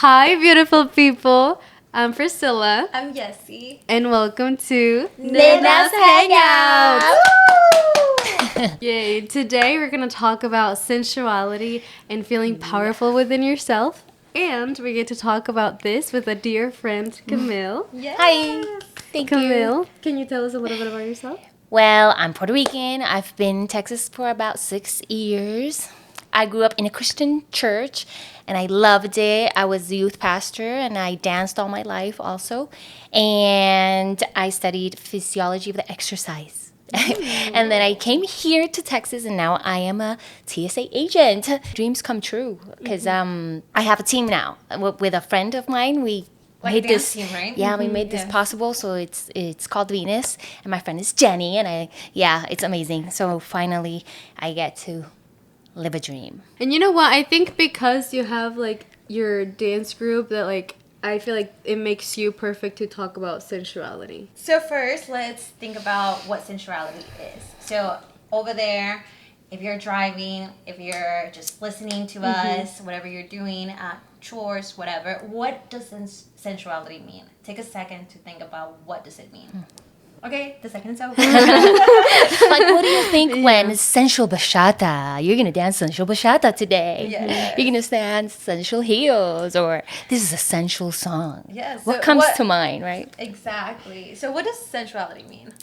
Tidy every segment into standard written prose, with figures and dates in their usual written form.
Hi, beautiful people. I'm Priscilla. I'm Jessie. And welcome to Nina's Hangout! Yay. Today we're going to talk about sensuality and feeling powerful within yourself. And we get to talk about this with a dear friend, Camille. Yes. Hi. Thank you. Camille, can you tell us a little bit about yourself? Well, I'm Puerto Rican. I've been in Texas for about 6 years. I grew up in a Christian church and I loved it. I was the youth pastor and I danced all my life also. And I studied physiology of the exercise. And then I came here to Texas and now I am a TSA agent. Dreams come true because I have a team now with a friend of mine. We Like made a dance this team, right? Yeah, we made this possible. So it's called Venus, and my friend is Jenny, and it's amazing. So finally, I get to live a dream. And you know what? I think because you have like your dance group that I feel like it makes you perfect to talk about sensuality. So first, let's think about what sensuality is. So over there, if you're driving, if you're just listening to us, whatever you're doing, chores, whatever, what does sensuality mean? Take a second to think about what does it mean. Okay, the second is over. Like, what do you think when sensual bachata? You're gonna dance sensual bachata today. Yes. You're gonna dance sensual heels, or this is a sensual song. Yes. What comes to mind, right? Exactly. So what does sensuality mean?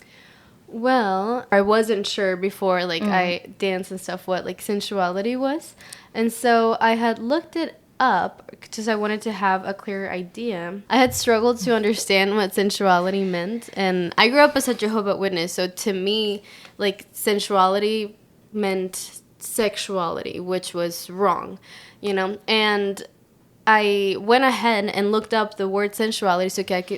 Well, I wasn't sure before I danced and stuff what sensuality was. And so I had looked it up because I wanted to have a clearer idea. I had struggled to understand what sensuality meant, and I grew up as a Jehovah's Witness, so to me, sensuality meant sexuality, which was wrong, and I went ahead and looked up the word sensuality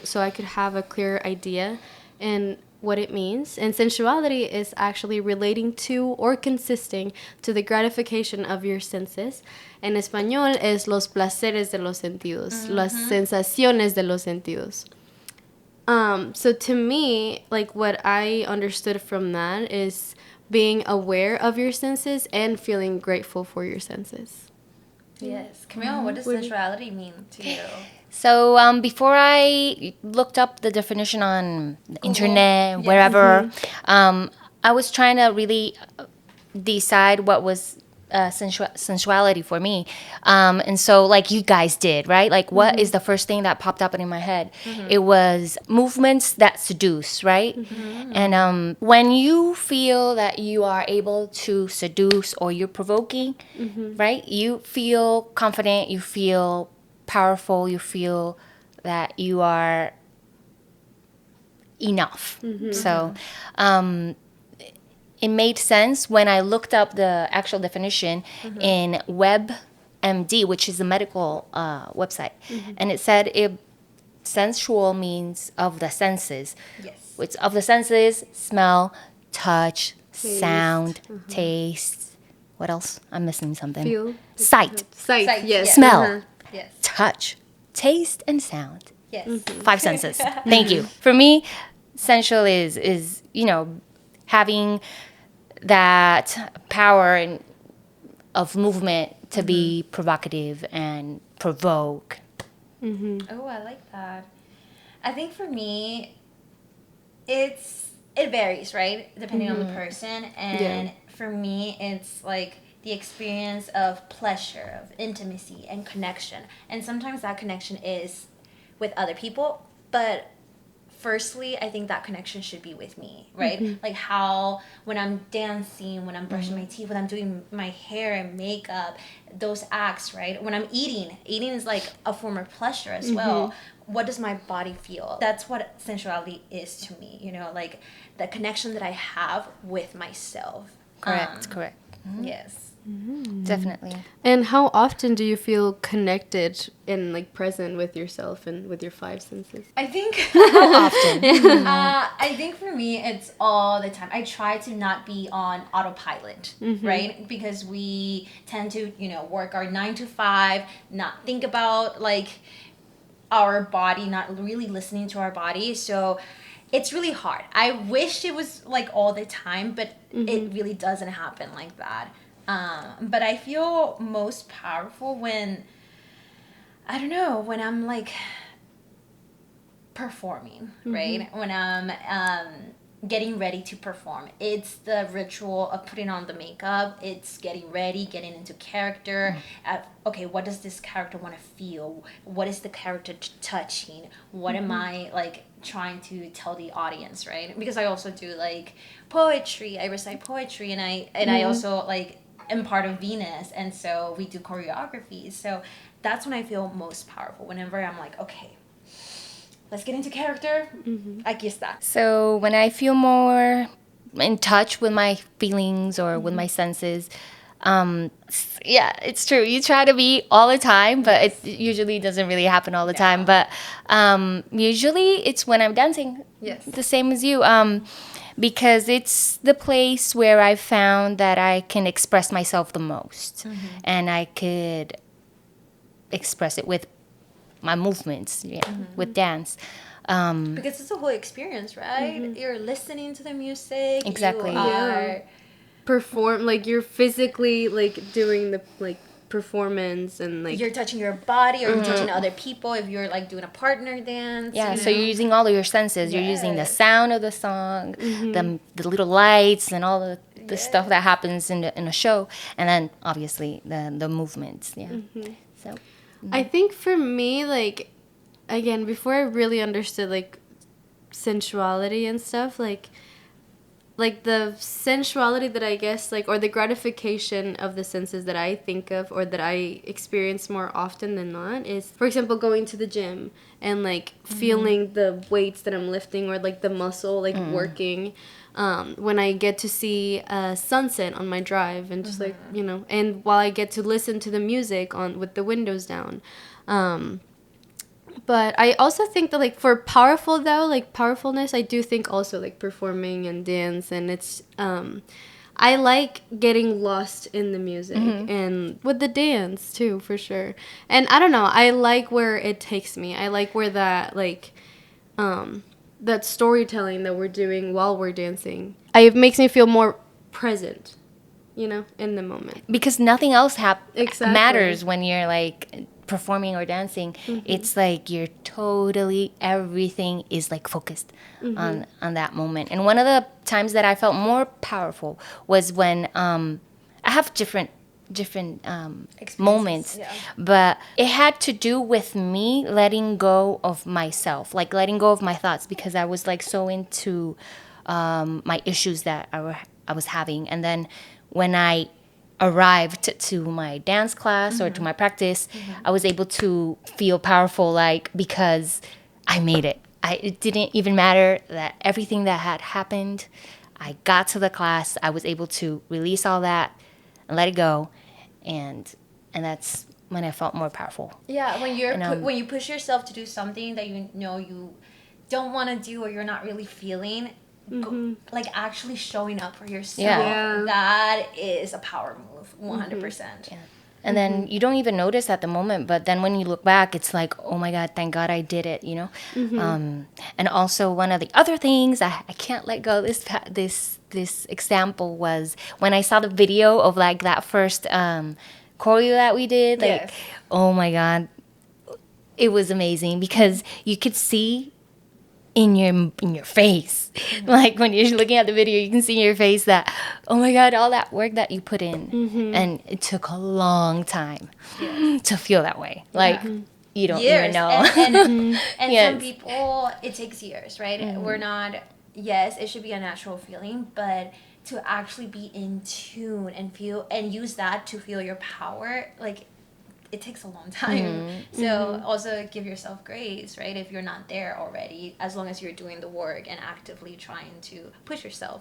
so I could have a clearer idea and what it means. And sensuality is actually relating to or consisting to the gratification of your senses. En español es los placeres de los sentidos, las sensaciones de los sentidos. So to me, what I understood from that is being aware of your senses and feeling grateful for your senses. Yes. Camille, what does sensuality mean to you? So before I looked up the definition on the internet, wherever, I was trying to really decide what was sensuality for me. And so like you guys did, right? What is the first thing that popped up in my head? It was movements that seduce, right? And when you feel that you are able to seduce or you're provoking, right? You feel confident, you feel powerful, you feel that you are enough. So it made sense when I looked up the actual definition in WebMD, which is a medical website. And it said sensual means of the senses. Yes. Which of the senses, smell, touch, sound, taste. What else? I'm missing something. Feel. Sight, Sight, Sight, yes. yes. smell, Yes. touch, taste, and sound. Yes. 5 senses. Thank you. For me, sensual is having that power of movement to be provocative and provoke. Oh, I like that. I think for me, it varies, right? Depending on the person. And for me, it's like the experience of pleasure, of intimacy and connection. And sometimes that connection is with other people, but firstly, I think that connection should be with me, right? Like how when I'm dancing, when I'm brushing my teeth, when I'm doing my hair and makeup, those acts, right? When I'm eating is like a form of pleasure as well. What does my body feel? That's what sensuality is to me, like the connection that I have with myself. Correct. Yes. Definitely. And how often do you feel connected and present with yourself and with your 5 senses? I think How often? I think for me it's all the time. I try to not be on autopilot, right? Because we tend to, work our 9 to 5, not think about our body, not really listening to our body. So it's really hard. I wish it was all the time, but it really doesn't happen like that. But I feel most powerful when I don't know, when I'm like performing, right? When I'm getting ready to perform, it's the ritual of putting on the makeup. It's getting ready, getting into character. Okay, what does this character want to feel? What is the character touching? What am I like trying to tell the audience, right? Because I also do like poetry. I recite poetry, and I also like am part of Venus, and so we do choreography. So that's when I feel most powerful. Whenever I'm like, okay, let's get into character. Aquí está. So when I feel more in touch with my feelings or with my senses, yeah, it's true. You try to be all the time, but it usually doesn't really happen all the time. But usually it's when I'm dancing. Yes. The same as you. Because it's the place where I found that I can express myself the most. And I could express it with my movements, with dance. Because it's a whole experience, right? You're listening to the music. Exactly. You are Perform, like you're physically like doing the like performance, and like you're touching your body, or you're touching other people if you're like doing a partner dance. Yeah, you so you're using all of your senses. You're using the Yes. sound of the song, the little lights, and all the stuff that happens in a show, and then obviously the movements. Yeah. So I think for me, like, again, before I really understood like sensuality and stuff, like the sensuality that I guess like, or the gratification of the senses that I think of or that I experience more often than not is, for example, going to the gym and like feeling the weights that I'm lifting, or like the muscle like working. When I get to see a sunset on my drive, and just like, you know, and while I get to listen to the music on with the windows down. But I also think that like for powerful though, like powerfulness, I do think also like performing and dance, and it's I like getting lost in the music and with the dance too, for sure. And I don't know, I like where it takes me. I like where that like that storytelling that we're doing while we're dancing. It makes me feel more present, you know, in the moment. because nothing else Exactly. matters when you're like performing or dancing. It's like you're totally, everything is like focused on that moment. And one of the times that I felt more powerful was when I have different moments, but it had to do with me letting go of myself, like letting go of my thoughts, because I was like so into my issues that I was having. And then when I arrived to my dance class or to my practice, I was able to feel powerful, like, because I made it. It didn't even matter that everything that had happened. I got to the class. I was able to release all that and let it go, and that's when I felt more powerful. Yeah, when you're And, when you push yourself to do something that you know you don't want to do, or you're not really feeling, like actually showing up for yourself. Yeah. That is a power move, 100%. Yeah. And then you don't even notice at the moment, but then when you look back, it's like, oh my God, thank God I did it, you know? And also one of the other things, I can't let go of this example, was when I saw the video of like that first choreo that we did, like, Yes. oh my God, it was amazing, because you could see in your face, like when you're looking at the video, you can see in your face that, oh my God, all that work that you put in, and it took a long time to feel that way, like you don't even know. And Yes. some people, it takes years, right? We're not, yes, it should be a natural feeling, but to actually be in tune and feel and use that to feel your power, like, it takes a long time. So also give yourself grace, right? If you're not there already, as long as you're doing the work and actively trying to push yourself.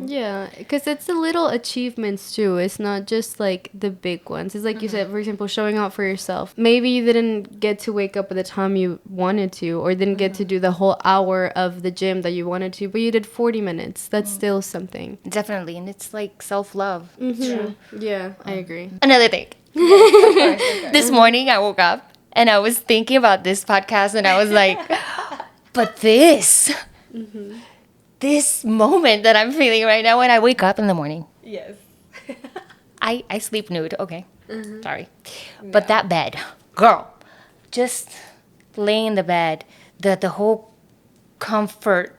Yeah, because it's the little achievements too. It's not just like the big ones. It's like you said, for example, showing up for yourself. Maybe you didn't get to wake up at the time you wanted to, or didn't get to do the whole hour of the gym that you wanted to, but you did 40 minutes. That's still something. Definitely, and it's like self-love. Yeah, I agree. Another thing. Of course. This morning I woke up and I was thinking about this podcast, and I was like, but this moment that I'm feeling right now when I wake up in the morning, Yes. I sleep nude, okay, sorry, but that bed, girl, just laying in the bed, the whole comforter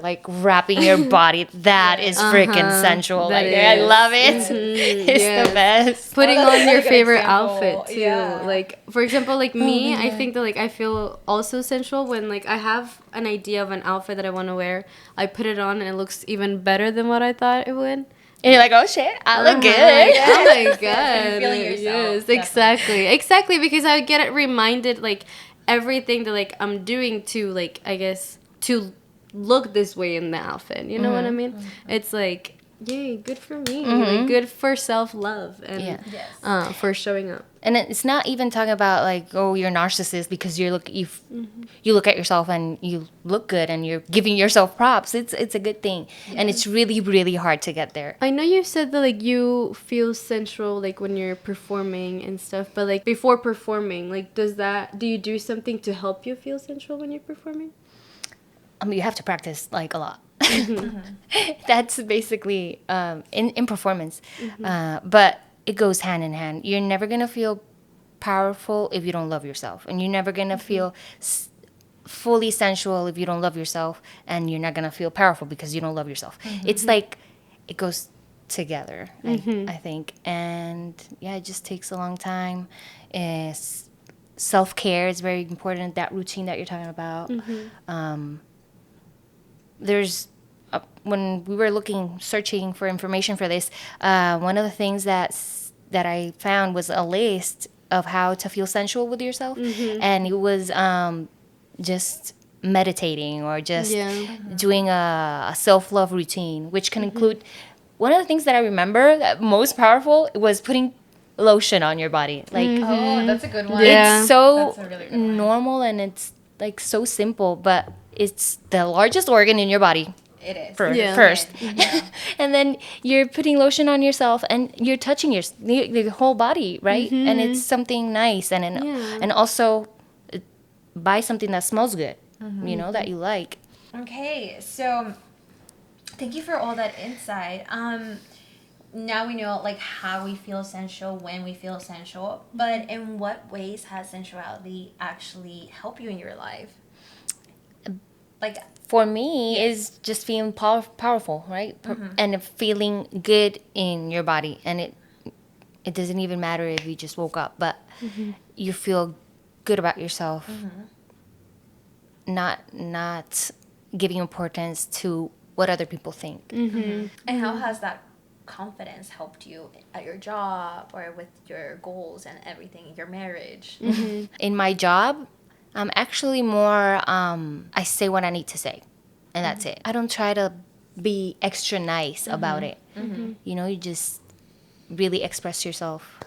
like wrapping your body, that is freaking sensual. That Like I is. love it. It's the best. Putting that's on a your good favorite example. outfit too. Yeah. Like for example, like me, I think that like I feel also sensual when like I have an idea of an outfit that I want to wear. I put it on and it looks even better than what I thought it would. And you're like, oh shit, I look good. Oh my Yes, god. you're feeling yourself, Yes, exactly because I get it reminded like everything that like I'm doing to like I guess to look this way in the outfit. You know what I mean? It's like yay, good for me. Like good for self-love and Yeah. for showing up. And it's not even talking about like, oh, you're a narcissist because you look at yourself and you look good and you're giving yourself props. It's a good thing, and it's really really hard to get there. I know you said that like you feel sensual like when you're performing and stuff, but like before performing, like do you do something to help you feel sensual when you're performing? I mean, you have to practice like a lot. That's basically in performance, but it goes hand in hand. You're never gonna feel powerful if you don't love yourself, and you're never gonna feel fully sensual if you don't love yourself, and you're not gonna feel powerful because you don't love yourself. It's like it goes together, I think, and yeah, it just takes a long time. Self-care is very important. That routine that you're talking about. There's when we were searching for information for this, one of the things that I found was a list of how to feel sensual with yourself, and it was just meditating or just doing a self-love routine, which can include one of the things that I remember that most powerful was putting lotion on your body. Like Oh, that's a good one. Yeah. it's so That's a really good one. normal and it's like so simple, but it's the largest organ in your body It is. first. Yeah. And then you're putting lotion on yourself and you're touching the whole body, right? And it's something nice, and also buy something that smells good, that you like. Okay, so thank you for all that insight. Now we know like how we feel sensual, when we feel sensual, but in what ways has sensuality actually helped you in your life? Like For me, is just feeling powerful, right? And feeling good in your body, and it doesn't even matter if you just woke up, but you feel good about yourself. Not giving importance to what other people think. and how has that confidence helped you at your job or with your goals and everything, your marriage? In my job, I'm actually more, I say what I need to say, and that's it. I don't try to be extra nice about it. You just really express yourself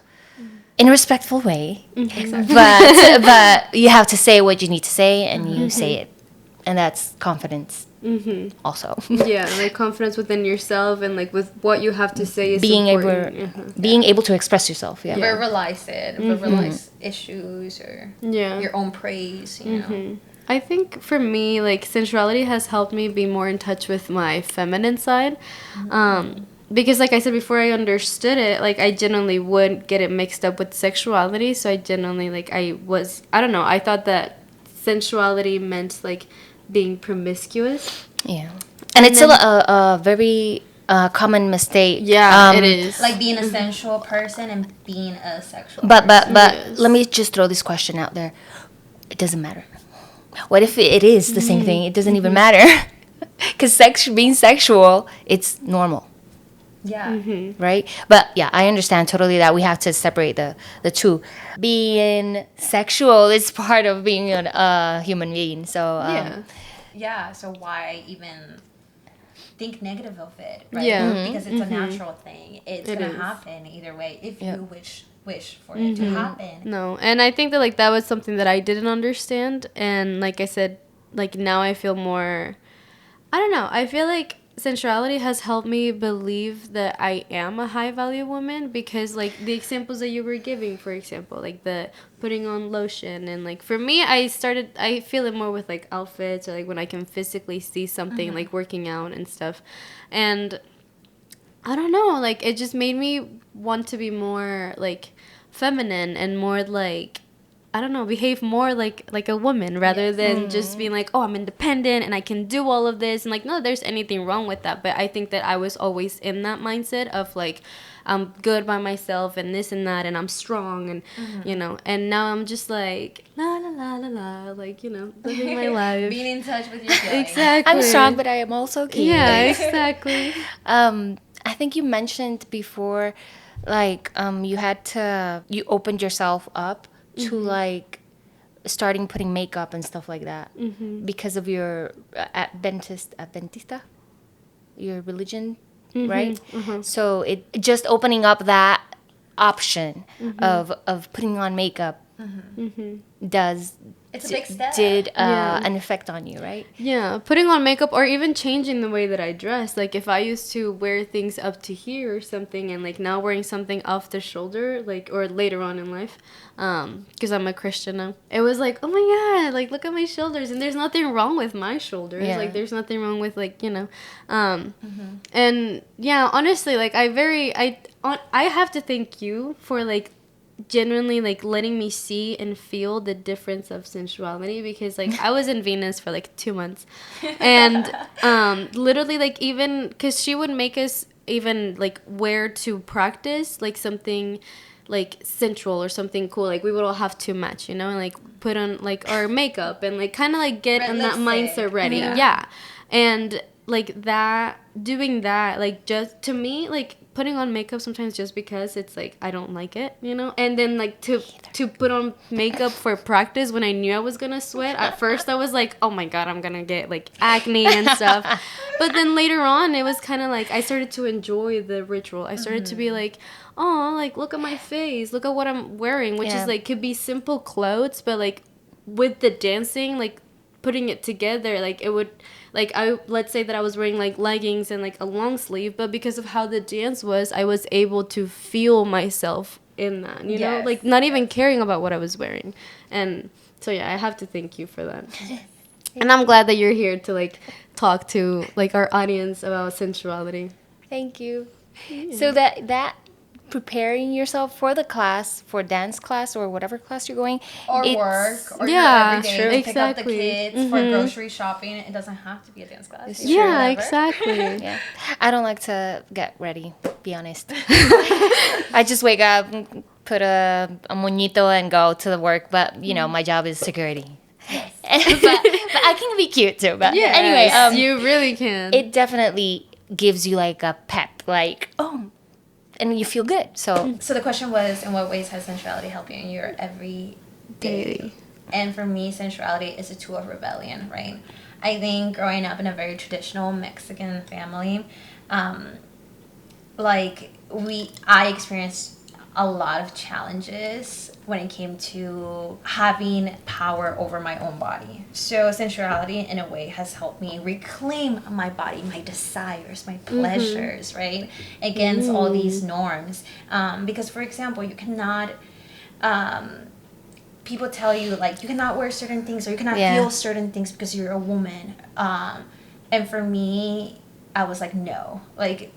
in a respectful way. But you have to say what you need to say, and you say it. And that's confidence also. Yeah, like confidence within yourself and like with what you have to say is being important. being able to express yourself. Yeah. Verbalize it, verbalize issues or your own praise, you know. I think for me, like sensuality has helped me be more in touch with my feminine side. Because like I said before, I understood it, like I genuinely would get it mixed up with sexuality. So I genuinely like I don't know, I thought that sensuality meant like being promiscuous. Yeah. And it's still a very common mistake. Yeah, it is. Like being a sensual person and being a sexual But person. Yes. let me just throw this question out there. It doesn't matter. What if it is the same thing? It doesn't even matter. Because being sexual, it's normal. Yeah. Right? But yeah, I understand totally that we have to separate the two. Being sexual is part of being a human being. So Yeah, so why even think negative of it, right? Yeah. Because it's a natural thing. It's It gonna is. happen either way if you wish for it to happen. No, and I think that like that was something that I didn't understand, and like I said, like now I feel more, I don't know, I feel like sensuality has helped me believe that I am a high value woman, because like the examples that you were giving, for example, like the putting on lotion, and like for me I feel it more with like outfits, or like when I can physically see something like working out and stuff, and I don't know, like it just made me want to be more like feminine and more like I don't know, behave more like a woman rather than just being like, oh, I'm independent and I can do all of this. And like, no, there's anything wrong with that. But I think that I was always in that mindset of like, I'm good by myself and this and that and I'm strong and you know. And now I'm just like la la la la la, like, you know, living my life, being in touch with your feelings. Exactly. I'm strong, but I am also cute. Yeah, exactly. I think you mentioned before, like, you opened yourself up to like starting putting makeup and stuff like that because of your Adventista, your religion, right? So it just opening up that option of putting on makeup does It's a big step. did an effect on you, right? Yeah, putting on makeup or even changing the way that I dress. Like if I used to wear things up to here or something and like now wearing something off the shoulder, like, or later on in life, because I'm a Christian now, it was like, oh my God, like look at my shoulders. And there's nothing wrong with my shoulders. Yeah. Like there's nothing wrong with like, you know, and yeah, honestly, like I have to thank you for like genuinely like letting me see and feel the difference of sensuality, because like I was in Venus for like 2 months and literally like, even because she would make us even like wear to practice like something like sensual or something cool, like we would all have to match, you know, and like put on like our makeup and like kind of like get Red in that lipstick. mindset ready. Yeah. And like that, doing that, like just to me, like putting on makeup sometimes just because it's like I don't like it, you know. And then like to put on makeup for practice when I knew I was gonna sweat, at first I was like, oh my God, I'm gonna get like acne and stuff. But then later on it was kind of like I started to enjoy the ritual. I started to be like, oh, like look at my face, look at what I'm wearing, which is like could be simple clothes, but like with the dancing, like putting it together, like it would, like let's say that I was wearing like leggings and like a long sleeve, but because of how the dance was, I was able to feel myself in that, you know, like not even caring about what I was wearing. And so yeah, I have to thank you for that. And I'm glad that you're here to like talk to like our audience about sensuality. Thank you. So that preparing yourself for the class, for dance class or whatever class you're going, Or it's- work, or yeah, your everyday sure. to pick up the Exactly. kids for grocery shopping. It doesn't have to be a dance class. It's You can do Yeah, whatever. exactly. Yeah, I don't like to get ready. Be honest. I just wake up, put a moñito, and go to the work. But you know, my job is security. but I can be cute too. But Yeah. anyway, You really can. it definitely gives you like a pep, like and you feel good. So So the question was, in what ways has sensuality helped you in your everyday? Daily. And for me, sensuality is a tool of rebellion, right? I think growing up in a very traditional Mexican family, I experienced a lot of challenges when it came to having power over my own body. So sensuality, in a way, has helped me reclaim my body, my desires, my pleasures, right? Against all these norms. Because, for example, you cannot... people tell you, like, you cannot wear certain things or you cannot feel certain things because you're a woman. And for me, I was like, no. Like,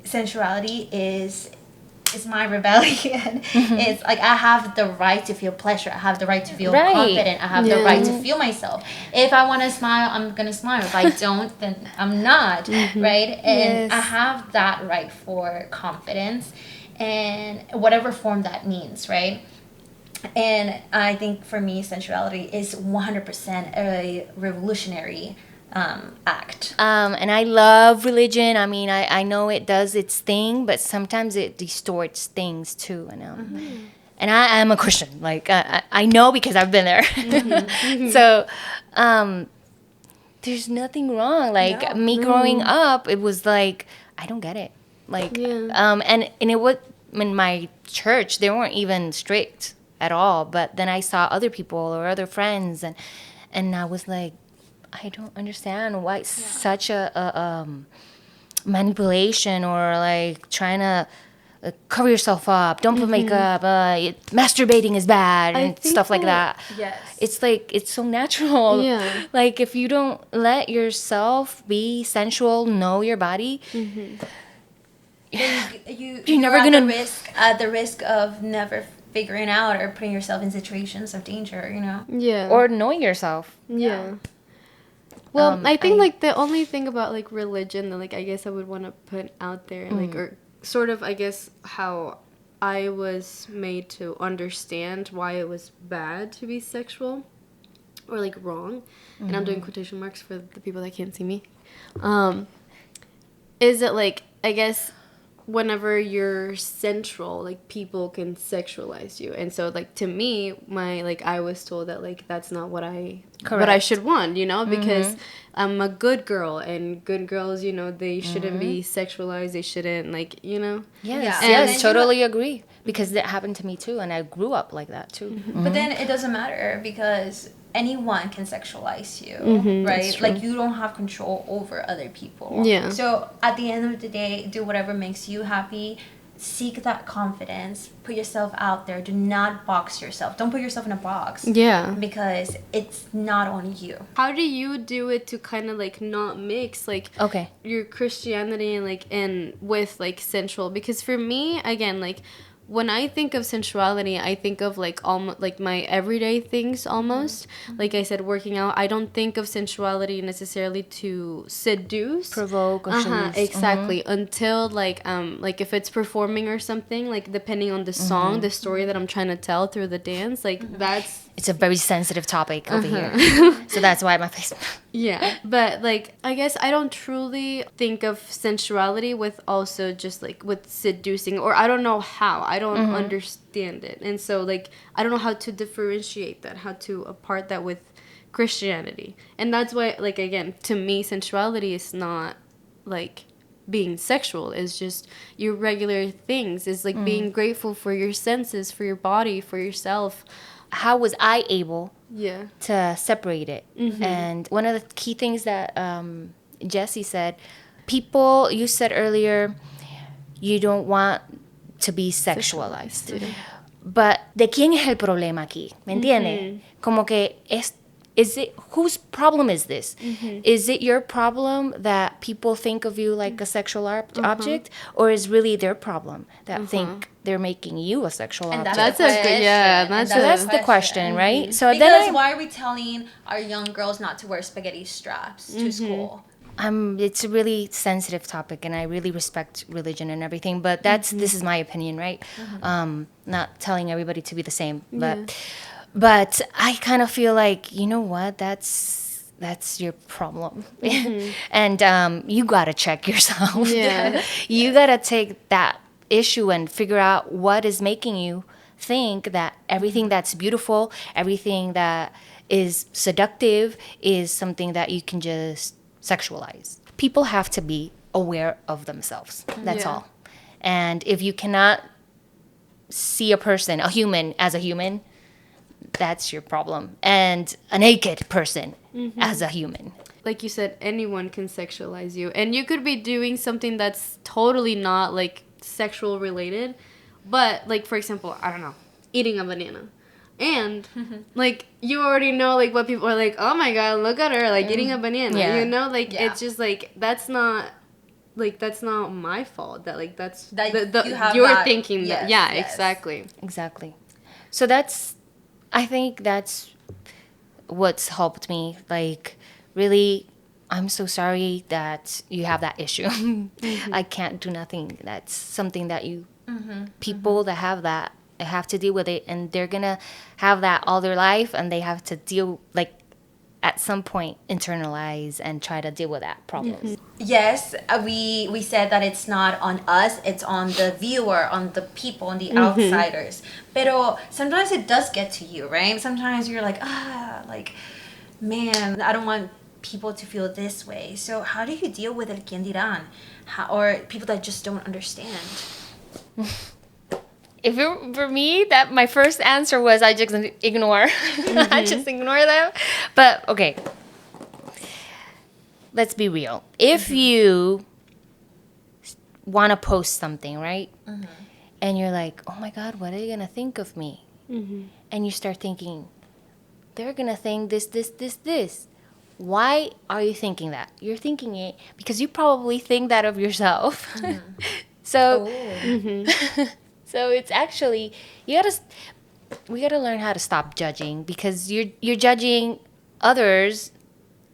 sensuality is my rebellion. It's like I have the right to feel pleasure. I have the right to feel confident. I have the right to feel myself. If I want to smile, I'm gonna smile. If I don't, then I'm not. Right? And I have that right for confidence, and whatever form that means. Right? And I think for me, sensuality is 100% a revolutionary act. and I love religion. I mean, I know it does its thing, but sometimes it distorts things too. And I am a Christian. Like I know because I've been there. So there's nothing wrong. Like me growing up, it was like I don't get it. Like and it was in my church. They weren't even strict at all. But then I saw other people or other friends, and I was like, I don't understand why such a manipulation, or like trying to cover yourself up. Don't put makeup. Masturbating is bad and stuff like that. Yes. It's like it's so natural. Yeah. Like if you don't let yourself be sensual, know your body. You're You're never at gonna- the risk of never figuring out or putting yourself in situations of danger, you know? Yeah. Or knowing yourself. Yeah. Well, I think, I- like, the only thing about, like, religion that, like, I guess I would want to put out there, like, or sort of, I guess, how I was made to understand why it was bad to be sexual or, like, wrong. And I'm doing quotation marks for the people that can't see me. Is that, like, I guess whenever you're sensual, like, people can sexualize you. And so, like, to me, I was told that, like, that's not what I should want, you know, because I'm a good girl, and good girls, you know, they shouldn't be sexualized, they shouldn't, like, you know. Yes, Yeah. yes, And totally agree. Because that happened to me too, and I grew up like that too. But then it doesn't matter because anyone can sexualize you, right? Like, you don't have control over other people. Yeah. So at the end of the day, do whatever makes you happy. Seek that confidence. Put yourself out there. Do not box yourself. Don't put yourself in a box. Yeah. Because it's not on you. How do you do it to kind of, like, not mix, like, Okay. your Christianity and, like, and with, like, sensual? Because for me, again, like, when I think of sensuality, I think of, like, almost like my everyday things almost. Like I said, working out. I don't think of sensuality necessarily to seduce, Provoke or seduce. exactly. Until, like if it's performing or something, like, depending on the song, the story that I'm trying to tell through the dance, like, that's. It's a very sensitive topic over here. So that's why my face. Yeah, but, like, I guess I don't truly think of sensuality with also just, like, with seducing, or I don't know how. I don't understand it. And so, like, I don't know how to differentiate that, how to apart that with Christianity. And that's why, like, again, to me, sensuality is not, like, being sexual. It's just your regular things. It's, like, being grateful for your senses, for your body, for yourself. How was I able Yeah. to separate it? And one of the key things that Jesse said, people, you said earlier, you don't want to be sexualized. But ¿de quién es el problema aquí? ¿Me entiende? Como que is it, whose problem is this? Is it your problem that people think of you like a sexual object, or is really their problem that think they're making you a sexual object? That's a good, yeah. That's the question, right? So Because then why are we telling our young girls not to wear spaghetti straps to school? it's a really sensitive topic, and I really respect religion and everything, but this is my opinion, right? Not telling everybody to be the same, but I kind of feel like, you know what, that's your problem. And you gotta check yourself. Yeah. You gotta take that issue and figure out what is making you think that everything that's beautiful, everything that is seductive is something that you can just sexualize. People have to be aware of themselves. That's all. And if you cannot see a person, a human, as a human, that's your problem. And a naked person as a human. Like you said, anyone can sexualize you. And you could be doing something that's totally not, like, sexual related. But, like, for example, I don't know, eating a banana. And, like, you already know, like, what people are like, oh my god, look at her, like, eating a banana. Yeah. You know, like, it's just, like, that's not my fault. That, like, that's you're thinking that. Yeah, exactly. Exactly. So I think that's what's helped me. Like, really, I'm so sorry that you have that issue. I can't do nothing. That's something that people that have that, they have to deal with it, and they're gonna have that all their life, and they have to deal, like, at some point internalize and try to deal with that problem. Yes, we said that it's not on us, it's on the viewer, on the people, on the outsiders. Pero sometimes it does get to you, right? Sometimes you're like, like, man, I don't want people to feel this way. So how do you deal with el quien dirán? Or people that just don't understand? If for me, that my first answer was I just ignore. I just ignore them. But okay, let's be real. If you want to post something, right? And you're like, oh my God, what are they going to think of me? And you start thinking, they're going to think this. Why are you thinking that? You're thinking it because you probably think that of yourself. So So it's actually we gotta learn how to stop judging, because you're judging others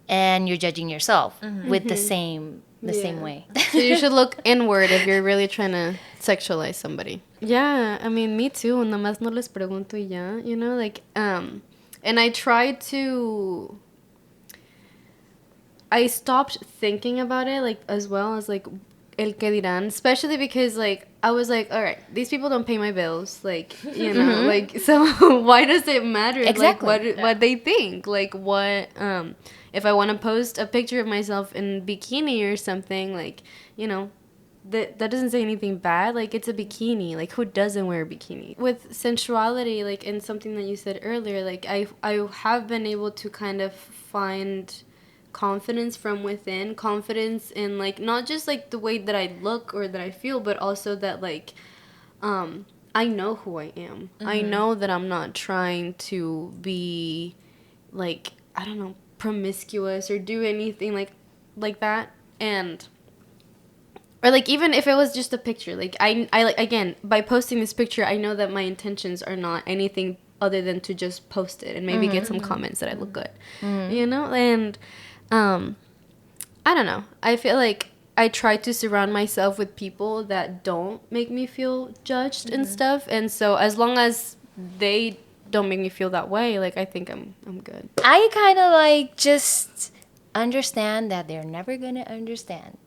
and you're judging yourself with the same way. So you should look inward if you're really trying to sexualize somebody. Yeah, I mean, me too. Nada más no les pregunto y ya, you know, like, and I stopped thinking about it, like, as well as, like, el que dirán, especially because, like, I was like, all right, these people don't pay my bills, like, you know, like, so why does it matter, Exactly. like, what they think, like, what, if I want to post a picture of myself in bikini or something, like, you know, that doesn't say anything bad, like, it's a bikini, like, who doesn't wear a bikini? With sensuality, like, and something that you said earlier, like, I have been able to kind of find confidence from within, confidence in, like, not just, like, the way that I look or that I feel, but also that, like, I know who I am. I know that I'm not trying to be, like, I don't know, promiscuous or do anything like that. And or, like, even if it was just a picture, like, I like, again, by posting this picture, I know that my intentions are not anything other than to just post it and maybe get some comments that I look good, you know? And I don't know. I feel like I try to surround myself with people that don't make me feel judged and stuff. And so as long as they don't make me feel that way, like, I think I'm good. I kind of, like, just understand that they're never gonna understand,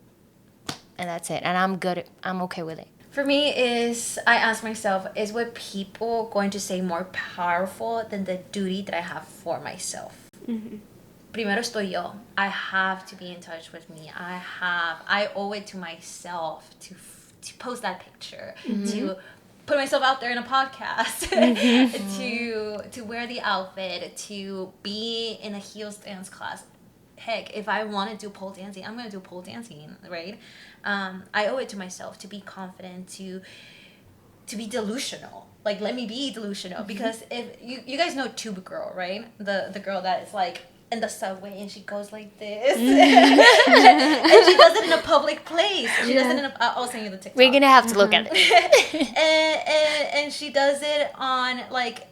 and that's it. And I'm okay with it. For me, I ask myself, is what people going to say more powerful than the duty that I have for myself? Primero estoy yo. I have to be in touch with me. I owe it to myself to post that picture, to put myself out there in a podcast, to wear the outfit, to be in a heels dance class. Heck, if I want to do pole dancing, I'm going to do pole dancing, right? I owe it to myself to be confident, to be delusional. Like, let me be delusional. Because if you guys know Tube Girl, right? The girl that is, like, in the subway and she goes like this. And she does it in a public place. She does it in I'll send you the TikTok. We're gonna have to look at it. and she does it on, like,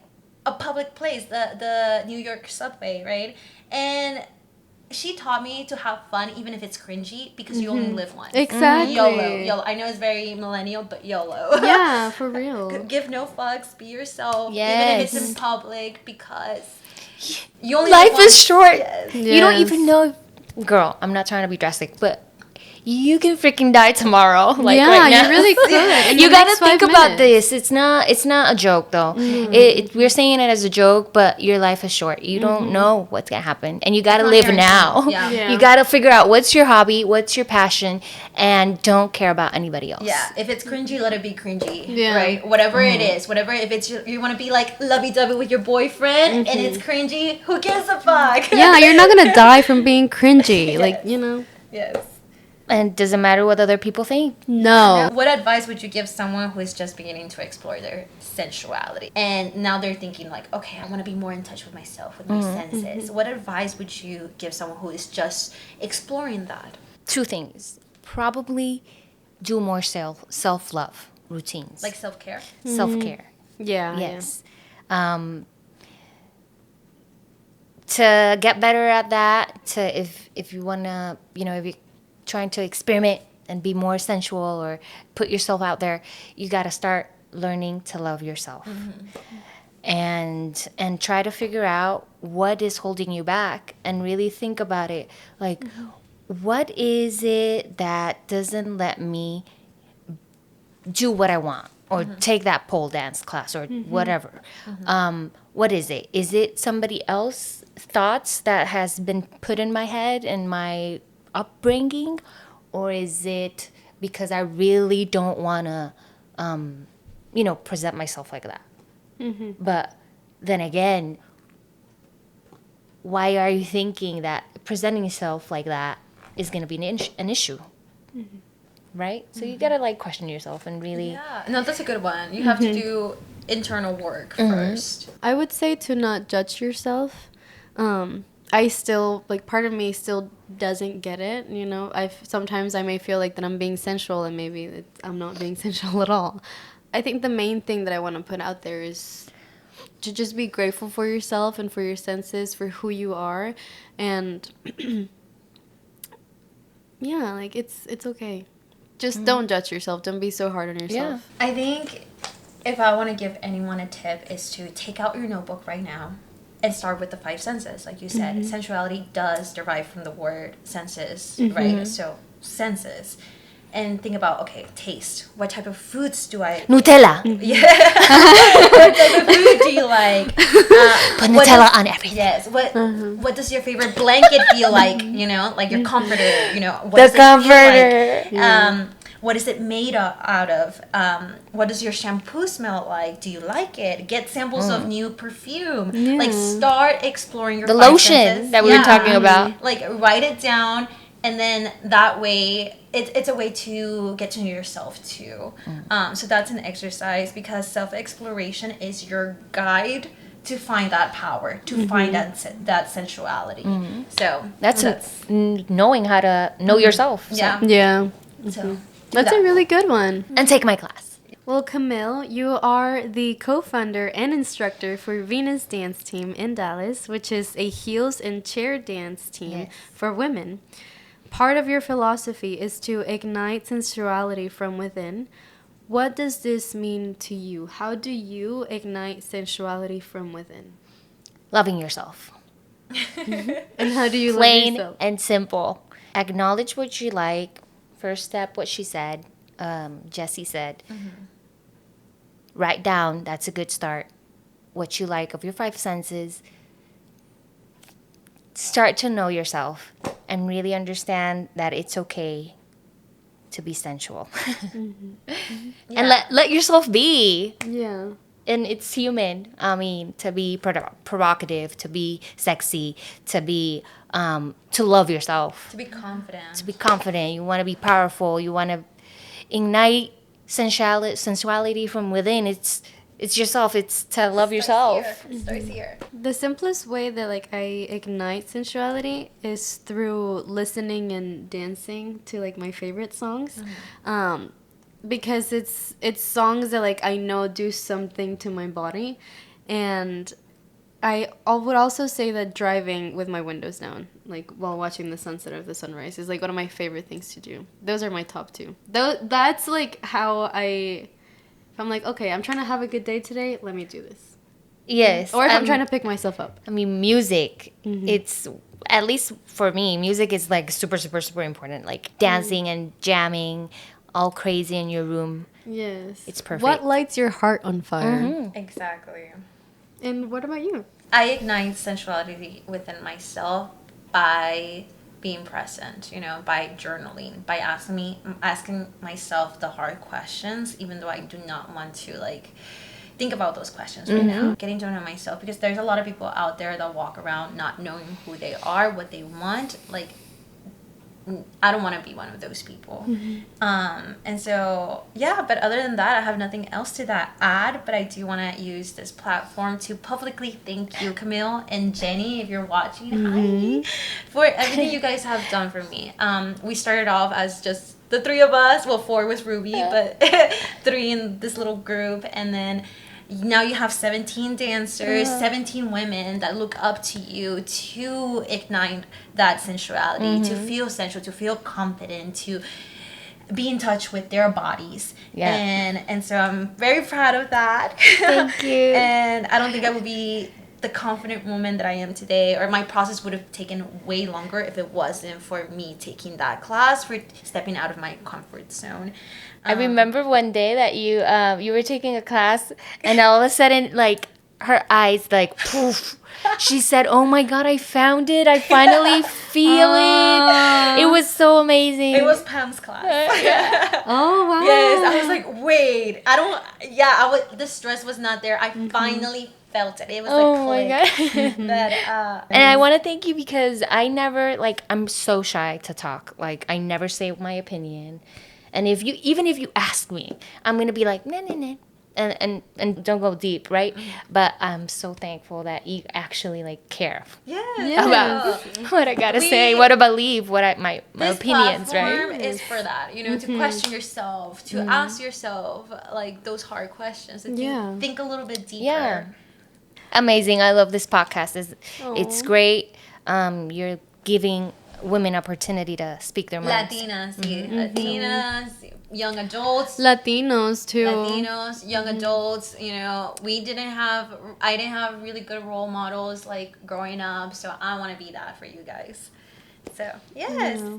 a public place, the New York subway, right? And she taught me to have fun even if it's cringy, because you only live once. Exactly. YOLO. I know it's very millennial, but YOLO. Yeah, for real. Give no fucks. Be yourself. Yes. Even if it's in public, because you only Life live once. is short. Yes. You don't even know. Girl, I'm not trying to be drastic, but you can freaking die tomorrow. Like, yeah, right now. you really could. You gotta think about this. It's not a joke, though. We're saying it as a joke, but your life is short. You don't know what's gonna happen, and you gotta live now. Yeah. You gotta figure out what's your hobby, what's your passion, and don't care about anybody else. Yeah, if it's cringy, let it be cringy. Yeah. Right? Whatever it is. Whatever, if it's you want to be, like, lovey-dovey with your boyfriend and it's cringy, who gives a fuck? Yeah, you're not gonna die from being cringy. Like, you know. Yes. And doesn't matter what other people think. No. What advice would you give someone who is just beginning to explore their sensuality? And now they're thinking, like, okay, I want to be more in touch with myself, with my senses. What advice would you give someone who is just exploring that? 2 things. Probably do more self-love routines. Like self-care? Self-care. Yeah. Yes. To get better at that, if you want to, if you're trying to experiment and be more sensual or put yourself out there, you got to start learning to love yourself. And try to figure out what is holding you back, and really think about it. Like, what is it that doesn't let me do what I want, or take that pole dance class, or whatever? What is it? Is it somebody else's thoughts that has been put in my head and my upbringing, or is it because I really don't want to, present myself like that? But then again, why are you thinking that presenting yourself like that is going to be an issue? Right? So you got to, like, question yourself and really... Yeah. No, that's a good one. You have to do internal work first. I would say to not judge yourself. I still, like, part of me still doesn't get it, you know? Sometimes I may feel like that I'm being sensual, and maybe I'm not being sensual at all. I think the main thing that I want to put out there is to just be grateful for yourself and for your senses, for who you are, and yeah, like it's okay. Just don't judge yourself. Don't be so hard on yourself. I think if I want to give anyone a tip is to take out your notebook right now and start with the five senses. Like you said, sensuality does derive from the word senses, right? So senses. And think about, okay, taste. What type of foods do I... Nutella. Yeah. What type of food do you like? Put Nutella on everything. Yes. What does your favorite blanket feel like? You know, like your comforter. You know, what The does it feel comforter. like? What is it made out of? What does your shampoo smell like? Do you like it? Get samples of new perfume. Yeah. Like start exploring your The five lotion senses. that we were talking about. Like write it down, and then that way it's a way to get to know yourself too. So that's an exercise, because self-exploration is your guide to find that power, to find that sensuality. So That's knowing how to know yourself. So. Yeah. So That's a really good one. And take my class. Well, Camille, you are the co-founder and instructor for Venus Dance Team in Dallas, which is a heels and chair dance team for women. Part of your philosophy is to ignite sensuality from within. What does this mean to you? How do you ignite sensuality from within? Loving yourself. And how do you love Plain yourself? and simple. Acknowledge what you like. First step, what she said, Jessie said. Write down, that's a good start, what you like of your five senses. Start to know yourself and really understand that it's okay to be sensual. And let yourself be. Yeah. And it's human. I mean, to be provocative, to be sexy, to be to love yourself. to be confident. To be confident. You want to be powerful. You want to ignite sensuality from within. It's yourself. It's to love yourself. It starts here. The simplest way that like I ignite sensuality is through listening and dancing to like my favorite songs. Because it's songs that like I know do something to my body, and I would also say that driving with my windows down, like while watching the sunset or the sunrise, is like one of my favorite things to do. Those are my top two. That's like how if I'm like, okay, I'm trying to have a good day today, let me do this. Yes. Or if I'm trying to pick myself up. I mean, music. It's, at least for me, music is like super, super, super important. Like dancing and jamming, all crazy in your room. Yes. It's perfect. What lights your heart on fire? Exactly. And what about you? I ignite sensuality within myself by being present, you know, by journaling, by asking myself the hard questions, even though I do not want to like think about those questions right now. Getting to know myself, because there's a lot of people out there that walk around not knowing who they are, what they want. Like, I don't want to be one of those people. And so, yeah, but other than that, I have nothing else to that add, but I do want to use this platform to publicly thank you, Camille and Jenny, if you're watching, hi, for everything you guys have done for me. We started off as just the three of us. Well, four was Ruby, but three in this little group, and then now you have 17 dancers, 17 women that look up to you to ignite that sensuality, to feel sensual, to feel confident, to be in touch with their bodies. Yeah. And so I'm very proud of that. Thank you. And I don't think I would be the confident woman that I am today, or my process would have taken way longer if it wasn't for me taking that class, for stepping out of my comfort zone. I remember one day that you were taking a class, and all of a sudden, like, her eyes, like, poof. She said, "Oh my God, I found it. I finally feel it." It was so amazing. It was Pam's class. Oh, wow. Yes, I was like, wait, the stress was not there. I finally felt it. It was Oh like, my click. God. That, And I want to thank you, because I never, like, I'm so shy to talk. Like, I never say my opinion. And even if you ask me, I'm going to be like, nah, nah, nah. and don't go deep, right? But I'm so thankful that you actually like care Yeah. about what I gotta say, what I believe, my This opinions, platform right? is for that, you know, to question yourself, to ask yourself like those hard questions, and to think a little bit deeper. Yeah. Amazing. I love this podcast. It's Aw. great. You're giving women opportunity to speak their minds. Latinas, sí. Latinas, young adults. Latinos too. Latinos, young adults, you know, I didn't have really good role models like growing up, so I want to be that for you guys. So, yes. Yeah.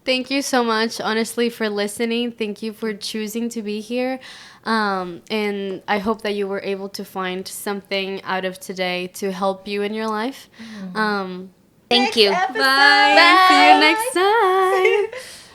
Thank you so much, honestly, for listening. Thank you for choosing to be here. And I hope that you were able to find something out of today to help you in your life. Thank you. Next episode. Bye. See you next time.